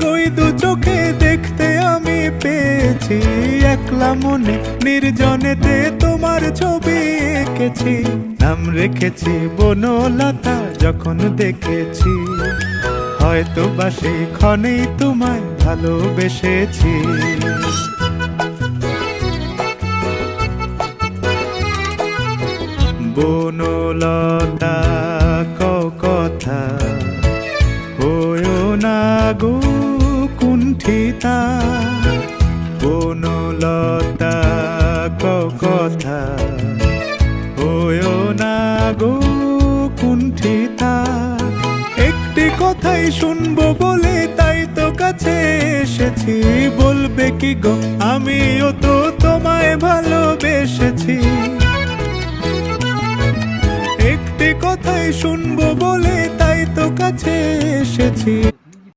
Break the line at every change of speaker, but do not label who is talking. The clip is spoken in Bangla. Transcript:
গই দু চোখে দেখতে আমি পেয়েছি, একলা মনে নির্জনেতে তোমার ছবি এঁকেছি। নাম রেখেছি বনলতা যখন দেখেছি, হয়তো বা সেই ক্ষণেই তোমায় ভালোবেসেছি। বনলতা কথা হয়ো না গো কুণ্ঠিতা, বনলতা কথা হয়ো না গো কুণ্ঠিতা। একটি কথাই শুনবো বলে তাই তো কাছে এসেছি, বলবে কি গো আমিও তো তোমায় ভালোবেসেছি। একটি কথাই শুনবো বলে তাই তো কাছে এসেছি।